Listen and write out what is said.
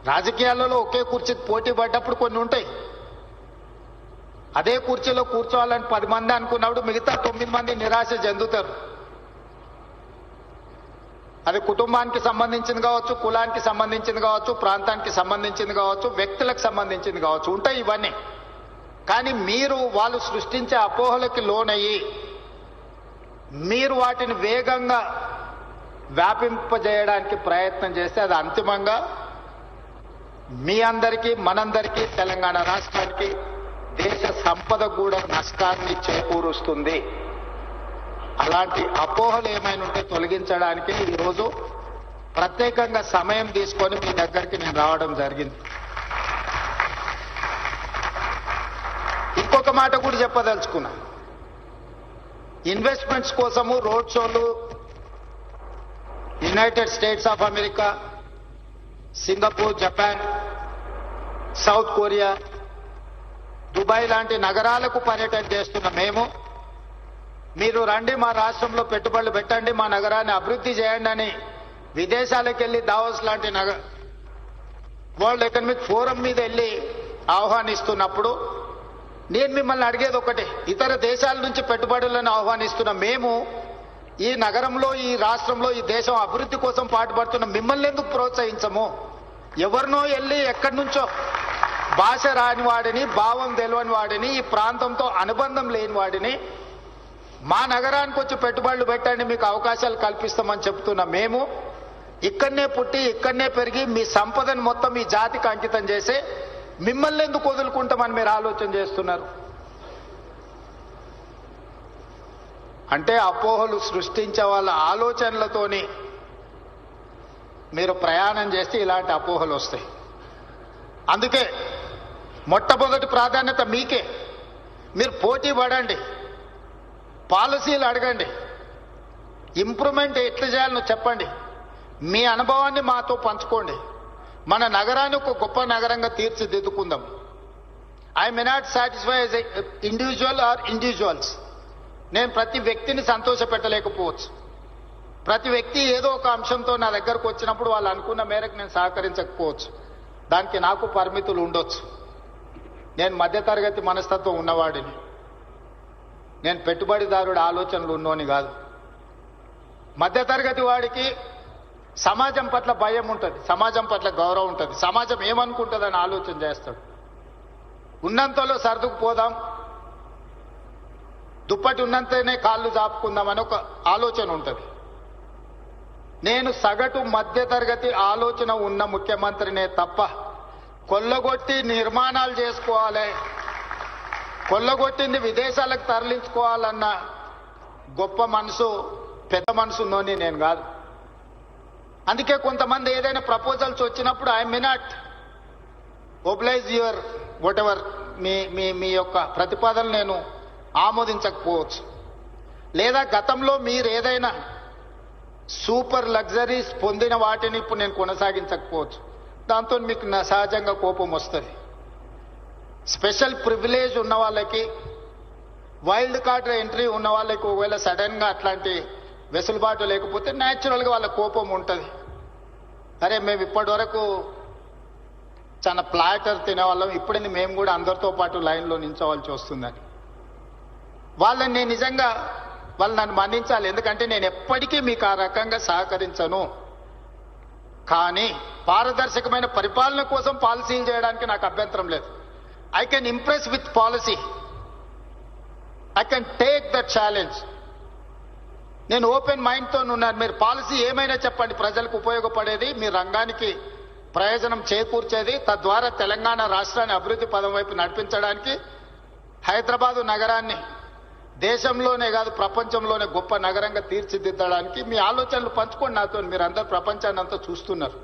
రాజకీయాలలో ఒకే కుర్చీకి పోటీ పడ్డప్పుడు కొన్ని ఉంటాయి. అదే కుర్చీలో కూర్చోవాలని 10 మంది అనుకున్నప్పుడు మిగతా 9 మంది నిరాశ చెందుతారు. అది కుటుంబానికి సంబంధించింది కావచ్చు, కులానికి సంబంధించింది కావచ్చు, ప్రాంతానికి సంబంధించింది కావచ్చు, వ్యక్తులకు సంబంధించింది కావచ్చు, ఉంటాయి ఇవన్నీ. కానీ మీరు వాళ్ళు సృష్టించే అపోహలకి లోనయ్యి మీరు వాటిని వేగంగా వ్యాపింపజేయడానికి ప్రయత్నం చేస్తే అది అంతిమంగా మీ అందరికీ మనందరికీ తెలంగాణ రాష్ట్రానికి దేశ సంపద కూడా నష్టాన్ని చేకూరుస్తుంది. అలాంటి అపోహలు ఏమైనా ఉంటే తొలగించడానికి ఈరోజు ప్రత్యేకంగా సమయం తీసుకొని మీ దగ్గరికి నేను రావడం జరిగింది. ఇంకొక మాట కూడా చెప్పదలుచుకున్నా. ఇన్వెస్ట్మెంట్స్ కోసము రోడ్ షోలు United states of America, Singapore, Japan, south Korea, Dubai లాంటి నగరాలకు పర్యటన చేస్తున్న మేము మీరు రండి మా రాష్ట్రంలో పెట్టుబడులు పెట్టండి, మా నగరాన్ని అభివృద్ధి చేయండి అని విదేశాలకు వెళ్ళి దావోస్ లాంటి వరల్డ్ ఎకనామిక్ ఫోరం మీద వెళ్ళి ఆహ్వానిస్తున్నప్పుడు నేను మిమ్మల్ని అడిగేది ఒకటే. ఇతర దేశాల నుంచి పెట్టుబడులను ఆహ్వానిస్తున్న మేము ఈ నగరంలో, ఈ రాష్ట్రంలో, ఈ దేశం అభివృద్ధి కోసం పాటుపడుతున్న మిమ్మల్ని ఎందుకు ప్రోత్సహించము? ఎవరినో వెళ్ళి ఎక్కడి నుంచో భాష రాని వాడిని, భావం తెలియని వాడిని, ఈ ప్రాంతంతో అనుబంధం లేని వాడిని మా నగరానికి వచ్చి పెట్టుబడులు పెట్టండి, మీకు అవకాశాలు కల్పిస్తామని చెప్తున్న మేము ఇక్కడనే పుట్టి ఇక్కడనే పెరిగి మీ సంపదను మొత్తం ఈ జాతికి అంకితం చేసి మిమ్మల్ని ఎందుకు వదులుకుంటామని మీరు ఆలోచన చేస్తున్నారు? అంటే అపోహలు సృష్టించే వాళ్ళ ఆలోచనలతోని మీరు ప్రయాణం చేస్తే ఇలాంటి అపోహలు వస్తాయి. అందుకే మొట్టమొదటి ప్రాధాన్యత మీకే. మీరు పోటీ పడండి, పాలసీలు అడగండి, ఇంప్రూవ్మెంట్ ఎట్లా చేయాలో చెప్పండి, మీ అనుభవాన్ని మాతో పంచుకోండి. మన నగరాన్ని ఒక గొప్ప నగరంగా తీర్చిదిద్దుకుందాం. I may not satisfy as a individual or individuals. నేను ప్రతి వ్యక్తిని సంతోషపెట్టలేకపోవచ్చు. ప్రతి వ్యక్తి ఏదో ఒక అంశంతో నా దగ్గరకు వచ్చినప్పుడు వాళ్ళు అనుకున్న మేరకు నేను సహకరించకపోవచ్చు. దానికి నాకు పరిమితులు ఉండొచ్చు. నేను మధ్యతరగతి మనస్తత్వం ఉన్నవాడిని. నేను పెట్టుబడిదారుడి ఆలోచనలు ఉన్నోని కాదు. మధ్యతరగతి వాడికి సమాజం పట్ల భయం ఉంటుంది, సమాజం పట్ల గౌరవం ఉంటుంది, సమాజం ఏమనుకుంటుందని ఆలోచన చేస్తాడు. ఉన్నంతలో సర్దుకుపోదాం, దుప్పటి ఉన్నంతనే కాళ్ళు చాపుకుందామని ఒక ఆలోచన ఉంటుంది. నేను సగటు మధ్యతరగతి ఆలోచన ఉన్న ముఖ్యమంత్రినే తప్ప కొల్లగొట్టి నిర్మాణాలు చేసుకోవాలి, కొల్లగొట్టింది విదేశాలకు తరలించుకోవాలన్న గొప్ప మనసు, పెద్ద మనసున్నోని నేను కాదు. అందుకే కొంతమంది ఏదైనా ప్రపోజల్స్ వచ్చినప్పుడు I may not oblige your whatever, మీ యొక్క ప్రతిపాదన నేను ఆమోదించకపోవచ్చు. లేదా గతంలో మీరు ఏదైనా సూపర్ లగ్జరీస్ పొందిన వాటిని ఇప్పుడు నేను కొనసాగించకపోవచ్చు. దాంతో మీకు సహజంగా కోపం వస్తుంది. స్పెషల్ ప్రివిలేజ్ ఉన్న వాళ్ళకి, వైల్డ్ కార్డ్ ఎంట్రీ ఉన్న వాళ్ళకి ఒకవేళ సడన్ గా అట్లాంటి వెసులుబాటు లేకపోతే న్యాచురల్గా వాళ్ళ కోపం ఉంటుంది. అరే మేము ఇప్పటి వరకు చాలా ప్లాటర్ తినేవాళ్ళం, ఇప్పుడైనా మేము కూడా అందరితో పాటు లైన్లో నిల్చోవాల్సి వస్తుందని. వాళ్ళని నేను నిజంగా వాళ్ళు నన్ను మన్నించాలి. ఎందుకంటే నేను ఎప్పటికీ మీకు ఆ రకంగా సహకరించను. కానీ పారదర్శకమైన పరిపాలన కోసం పాలసీలు చేయడానికి నాకు అభ్యంతరం లేదు. I can impress with policy, I can take the challenge. నేను ఓపెన్ మైండ్తో ఉన్నాను. మీరు పాలసీ ఏమైనా చెప్పండి, ప్రజలకు ఉపయోగపడేది, మీ రంగానికి ప్రయోజనం చేకూర్చేది, తద్వారా తెలంగాణ రాష్ట్రాన్ని అభివృద్ధి పదం వైపు నడిపించడానికి, హైదరాబాదు నగరాన్ని దేశంలోనే కాదు ప్రపంచంలోనే గొప్ప నగరంగా తీర్చిదిద్దడానికి మీ ఆలోచనలు పంచుకోండి నాతో. మీరు అందరు ప్రపంచాన్ని అంతా చూస్తున్నారు.